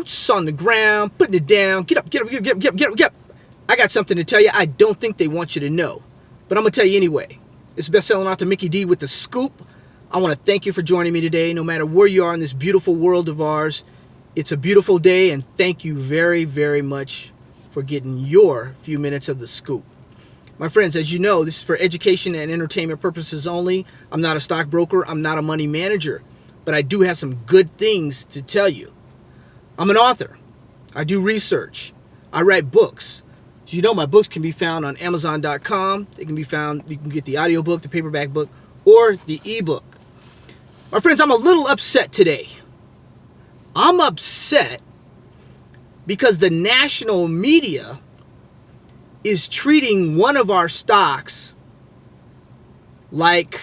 boots on the ground, putting it down. Get up, get up, get up, get up, get up, get up, get up. I got something to tell you I don't think they want you to know, but I'm going to tell you anyway. It's best-selling author Mickey D with The Scoop. I want to thank you for joining me today, no matter where you are in this beautiful world of ours. It's a beautiful day, and thank you very, very much for getting your few minutes of The Scoop. My friends, as you know, this is for education and entertainment purposes only. I'm not a stockbroker. I'm not a money manager, but I do have some good things to tell you. I'm an author. I do research. I write books. As you know, my books can be found on Amazon.com. They can be found, you can get the audiobook, the paperback book, or the ebook. My friends, I'm a little upset today. I'm upset because the national media is treating one of our stocks like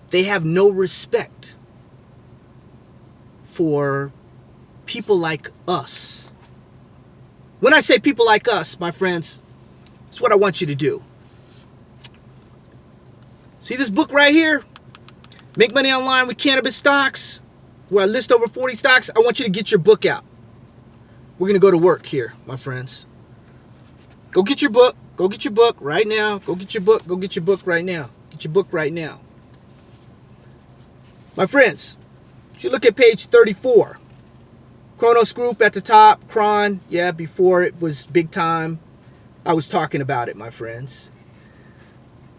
they have no respect for people like us. When I say people like us, my friends, it's what I want you to do. See this book right here? Make Money Online with Cannabis Stocks, where I list over 40 stocks. I want you to get your book out. We're going to go to work here, my friends. Go get your book. Go get your book right now. Go get your book. Go get your book right now. Get your book right now. My friends, if you look at page 34, Kronos Group at the top, Kron, yeah, before it was big time. I was talking about it, my friends.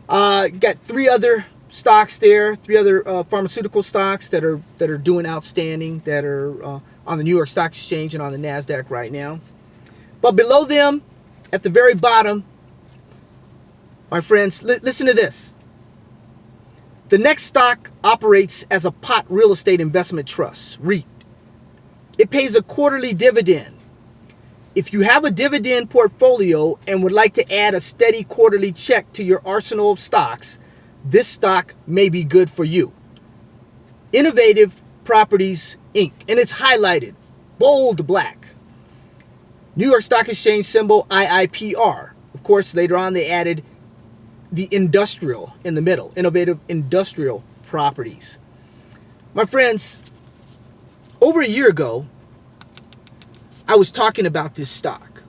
Got three other stocks there, three other pharmaceutical stocks that are doing outstanding, that are on the New York Stock Exchange and on the NASDAQ right now. But below them, at the very bottom, my friends, listen to this. The next stock operates as a pot real estate investment trust, REIT. It pays a quarterly dividend. If you have a dividend portfolio and would like to add a steady quarterly check to your arsenal of stocks, this stock may be good for you. Innovative Properties, Inc. And it's highlighted, bold black. New York Stock Exchange symbol IIPR. Of course, later on they added the industrial in the middle. Innovative Industrial Properties. My friends, over a year ago, I was talking about this stock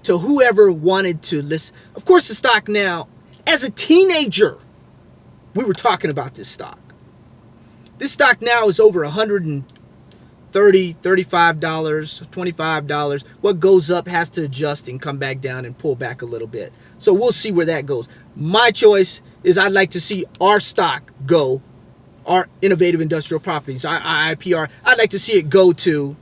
to whoever wanted to listen. Of course, the stock now, as a teenager, we were talking about this stock. This stock now is over $130, $35, $25. What goes up has to adjust and come back down and pull back a little bit. So we'll see where that goes. My choice is I'd like to see our stock go, our Innovative Industrial Properties, our IIPR. I'd like to see it go to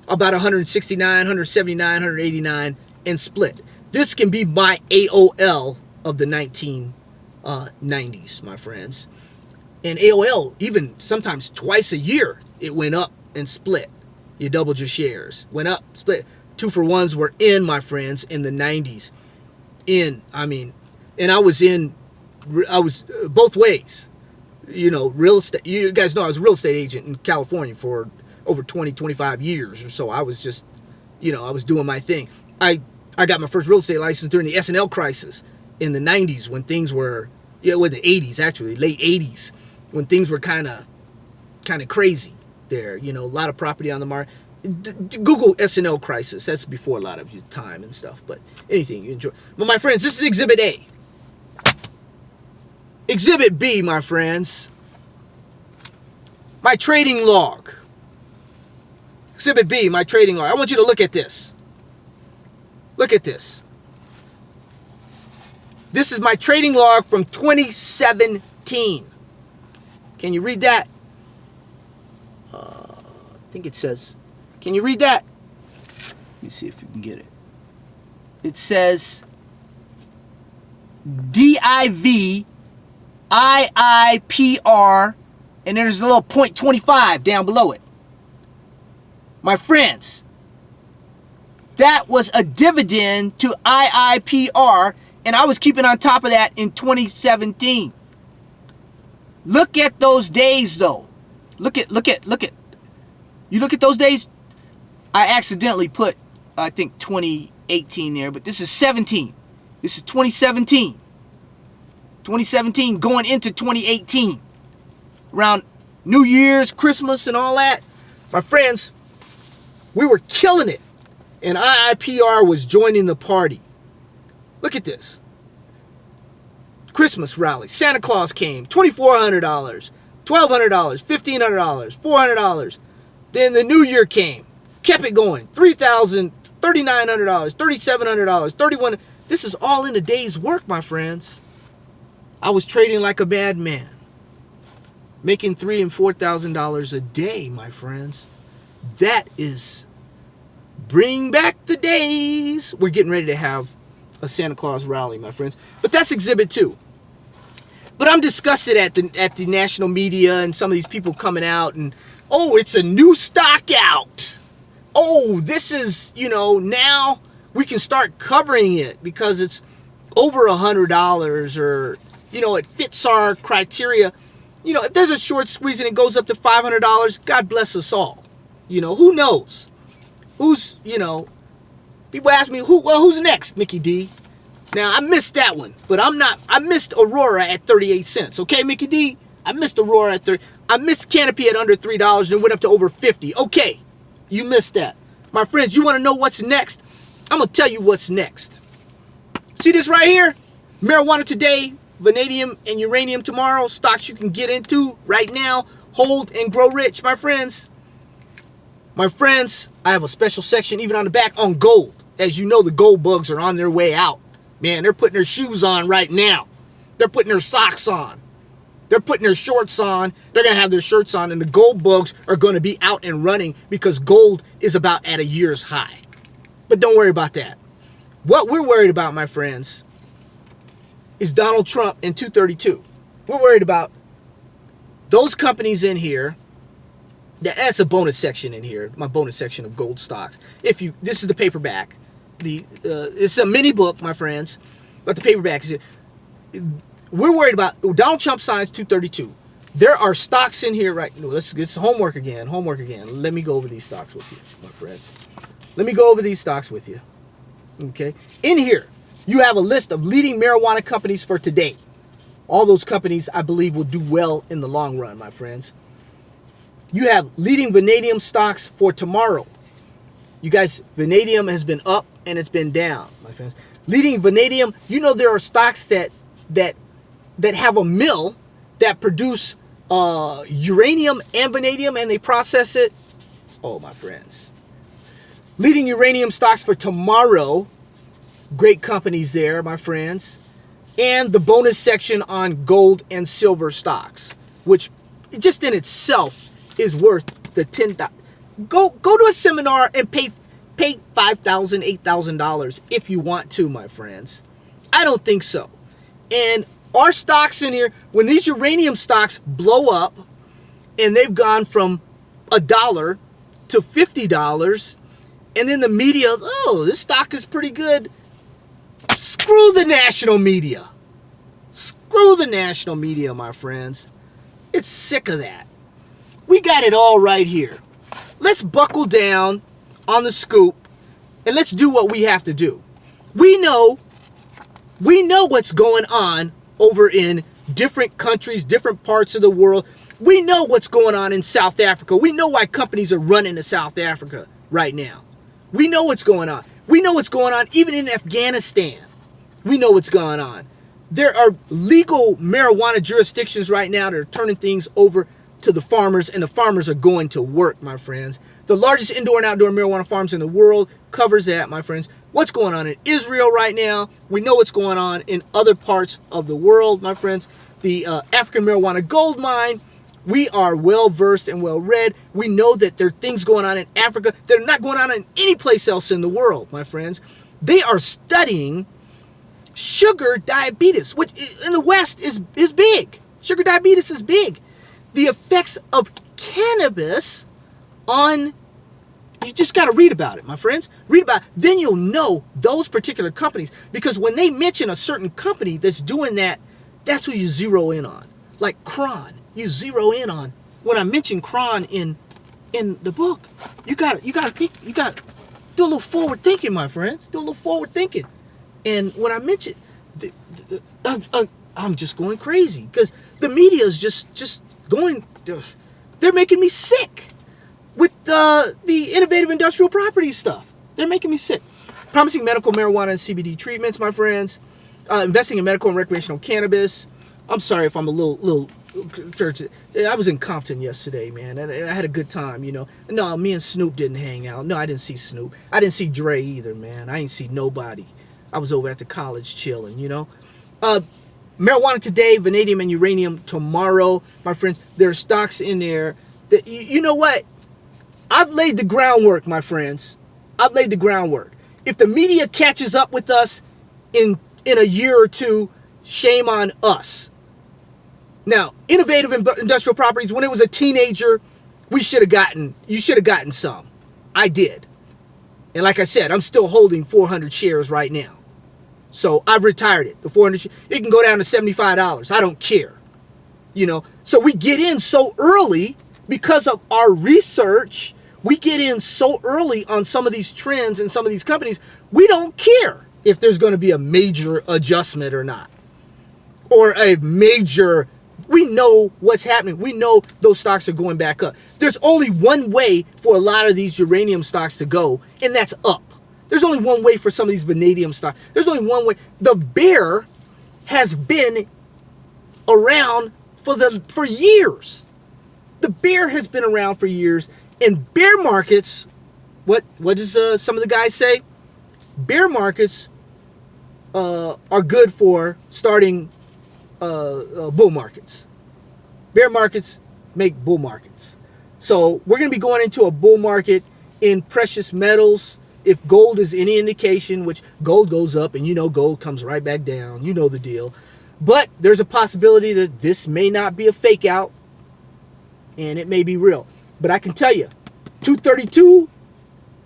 about 169, 179, 189 and split. This can be my AOL of the 1990s, my friends. And AOL, even sometimes twice a year, it went up and split. You doubled your shares. Went up, split. 2-for-1s were in, my friends, in the 90s. And I was both ways. You know, real estate. You guys know I was a real estate agent in California for over 20, 25 years or so. I was just, I was doing my thing. I got my first real estate license during the S&L crisis in the 90s when things were, the 80s actually, late 80s, when things were kind of crazy there. A lot of property on the market. Google S&L crisis. That's before a lot of your time and stuff. But anything you enjoy. But my friends, this is Exhibit A. Exhibit B, my friends. My trading log. Exhibit B, my trading log. I want you to look at this. Look at this. This is my trading log from 2017. Can you read that? I think it says, can you read that? Let me see if you can get it. It says DIVIIPR, and there's a little 0.25 down below it. My friends, that was a dividend to IIPR, and I was keeping on top of that in 2017. Look at those days, though. Look at. You look at those days. I accidentally put, I think, 2018 there, but this is 17. This is 2017. 2017 going into 2018. Around New Year's, Christmas, and all that. My friends, We were killing it. And IIPR was joining the party. Look at this. Christmas rally. Santa Claus came. $2,400. $1,200. $1,500. $400. Then the New Year came. Kept it going. $3,000. $3,900. $3,700. $3,100. This is all in a day's work, my friends. I was trading like a madman. Making $3,000 and $4,000 a day, my friends. That is... Bring back the days. We're getting ready to have a Santa Claus rally, my friends. But that's exhibit 2. But I'm disgusted at the national media and some of these people coming out and, oh, it's a new stock out. Oh, this is, now we can start covering it because it's over $100 or, it fits our criteria. If there's a short squeeze and it goes up to $500, God bless us all. Who knows? Who's, people ask me, who's next, Mickey D? Now, I missed that one, but I missed Aurora at 38 cents, okay, Mickey D? I missed Aurora at 30. I missed Canopy at under $3 and went up to over 50. Okay, you missed that. My friends, you want to know what's next? I'm going to tell you what's next. See this right here? Marijuana today, vanadium and uranium tomorrow. Stocks you can get into right now. Hold and grow rich, my friends. My friends, I have a special section even on the back on gold. As you know, the gold bugs are on their way out. Man, they're putting their shoes on right now. They're putting their socks on. They're putting their shorts on. They're going to have their shirts on. And the gold bugs are going to be out and running because gold is about at a year's high. But don't worry about that. What we're worried about, my friends, is Donald Trump and 232. We're worried about those companies in here. That's a bonus section in here, my bonus section of gold stocks. This is the paperback. It's a mini book, my friends, but the paperback is here. We're worried about Donald Trump signs 232. There are stocks in here right now. Let's get some homework again. Let me go over these stocks with you, my friends. Let me go over these stocks with you. Okay. In here, you have a list of leading marijuana companies for today. All those companies, I believe, will do well in the long run, my friends. You have leading vanadium stocks for tomorrow. You guys, vanadium has been up and it's been down, my friends. Leading vanadium, there are stocks that have a mill that produce uranium and vanadium and they process it. Oh, my friends. Leading uranium stocks for tomorrow. Great companies there, my friends. And the bonus section on gold and silver stocks, which just in itself is worth the $10,000. Go to a seminar and pay $5,000, $8,000 if you want to, my friends. I don't think so. And our stocks in here, when these uranium stocks blow up and they've gone from $1 to $50, and then the media, oh, this stock is pretty good. Screw the national media. Screw the national media, my friends. It's sick of that. We got it all right here. Let's buckle down on the scoop and let's do what we have to do. We know what's going on over in different countries, different parts of the world. We know what's going on in South Africa. We know why companies are running to South Africa right now. We know what's going on. We know what's going on even in Afghanistan. We know what's going on. There are legal marijuana jurisdictions right now that are turning things over to the farmers, and the farmers are going to work, my friends. The largest indoor and outdoor marijuana farms in the world covers that, my friends. What's going on in Israel right now? We know what's going on in other parts of the world, my friends. The African marijuana gold mine, we are well versed and well read. We know that there are things going on in Africa that are not going on in any place else in the world, my friends. They are studying sugar diabetes, which in the West is big. Sugar diabetes is big. The effects of cannabis on, you just got to read about it, my friends. Read about it. Then you'll know those particular companies, because when they mention a certain company that's doing that, that's who you zero in on. Like Kron, you zero in on. When I mention Kron in the book, you got to think, you got to do a little forward thinking, my friends. Do a little forward thinking. And when I mention, I'm just going crazy because the media is just going. They're making me sick with the innovative industrial property stuff. They're making me sick. Promising medical marijuana and CBD treatments, my friends. Investing in medical and recreational cannabis. I'm sorry if I'm a little I was in Compton yesterday, man, and I had a good time, you know. No, me and Snoop didn't hang out. No, I didn't see Snoop. I didn't see Dre either, man. I ain't see nobody. I was over at the college chilling, you know. Marijuana today, vanadium and uranium tomorrow, my friends. There are stocks in there that, you know what? I've laid the groundwork, my friends. I've laid the groundwork. If the media catches up with us in a year or two, shame on us. Now, innovative industrial properties, when it was a teenager, you should have gotten some. I did. And like I said, I'm still holding 400 shares right now. So I've retired it. The 400, it can go down to $75. I don't care. You know, so we get in so early because of our research. We get in so early on some of these trends and some of these companies. We don't care if there's going to be a major adjustment or not. Or a major, we know what's happening. We know those stocks are going back up. There's only one way for a lot of these uranium stocks to go, and that's up. There's only one way for some of these vanadium stocks. There's only one way. The bear has been around for years. The bear has been around for years. In bear markets, what does some of the guys say? Bear markets are good for starting bull markets. Bear markets make bull markets. So we're going to be going into a bull market in precious metals. If gold is any indication, which gold goes up and you know gold comes right back down. You know the deal. But there's a possibility that this may not be a fake out and it may be real. But I can tell you, 232,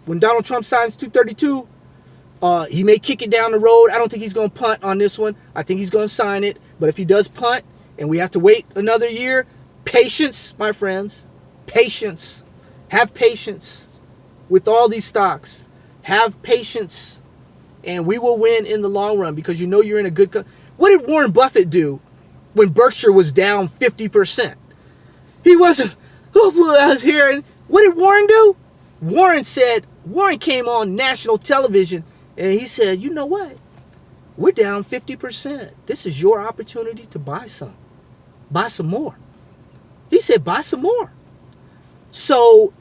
when Donald Trump signs 232, he may kick it down the road. I don't think he's going to punt on this one. I think he's going to sign it. But if he does punt and we have to wait another year, patience, my friends. Patience. Have patience with all these stocks. Have patience. And we will win in the long run because you know you're in a good... What did Warren Buffett do when Berkshire was down 50%? He wasn't... Oh, I was hearing... What did Warren do? Warren came on national television and he said, you know what? We're down 50%. This is your opportunity to buy some. Buy some more. He said, buy some more. So,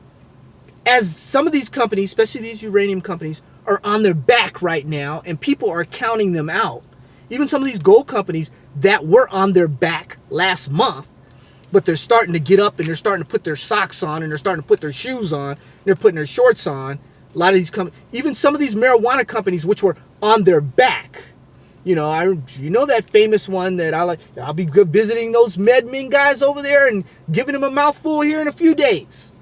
as some of these companies, especially these uranium companies, are on their back right now and people are counting them out, even some of these gold companies that were on their back last month, but they're starting to get up and they're starting to put their socks on and they're starting to put their shoes on and they're putting their shorts on. A lot of these companies, even some of these marijuana companies, which were on their back, you know that famous one that I'll be visiting those MedMen guys over there and giving them a mouthful here in a few days,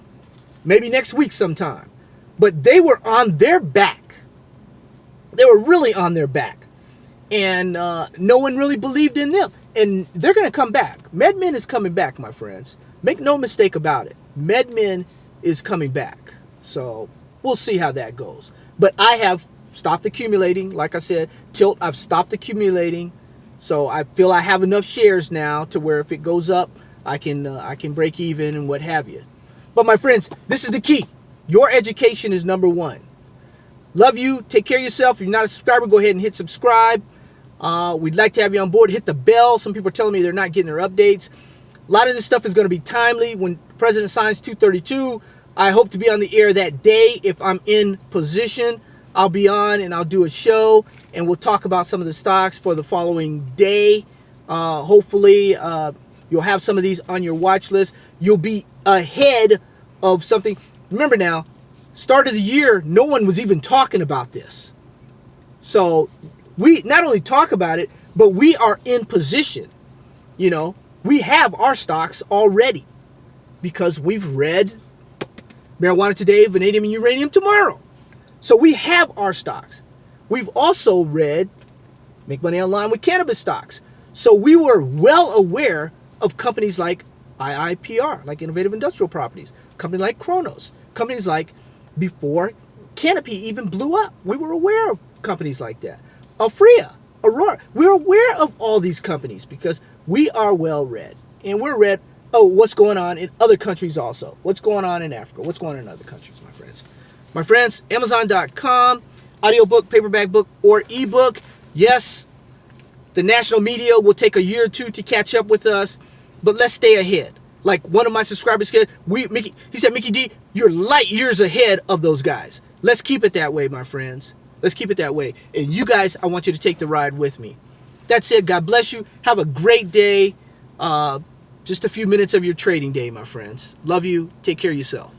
maybe next week sometime. But they were on their back. They were really on their back, and no one really believed in them. And they're going to come back. MedMen is coming back, my friends. Make no mistake about it. MedMen is coming back. So we'll see how that goes. But I have stopped accumulating. Like I said, Tilt, I've stopped accumulating. So I feel I have enough shares now to where if it goes up, I can break even and what have you. But my friends, this is the key. Your education is number one. Love you. Take care of yourself. If you're not a subscriber, go ahead and hit subscribe. We'd like to have you on board. Hit the bell. Some people are telling me they're not getting their updates. A lot of this stuff is going to be timely. When the President signs 232, I hope to be on the air that day. If I'm in position, I'll be on and I'll do a show and we'll talk about some of the stocks for the following day. Hopefully, you'll have some of these on your watch list. You'll be ahead of something. Remember now, start of the year, no one was even talking about this. So we not only talk about it, but we are in position. You know, we have our stocks already because we've read marijuana today, vanadium and uranium tomorrow. So we have our stocks. We've also read Make Money Online with Cannabis Stocks. So we were well aware of companies like Iipr, like Innovative Industrial Properties, company like Kronos, companies like before Canopy even blew up. We were aware of companies like that. Alfrea, Aurora. We're aware of all these companies because we are well read. And we're read, what's going on in other countries also. What's going on in Africa? What's going on in other countries, my friends? My friends, Amazon.com, audiobook, paperback book, or ebook. Yes, the national media will take a year or two to catch up with us, but let's stay ahead. Like one of my subscribers said, he said, Mickey D, you're light years ahead of those guys. Let's keep it that way, my friends. Let's keep it that way. And you guys, I want you to take the ride with me. That's it. God bless you. Have a great day. Just a few minutes of your trading day, my friends. Love you. Take care of yourself.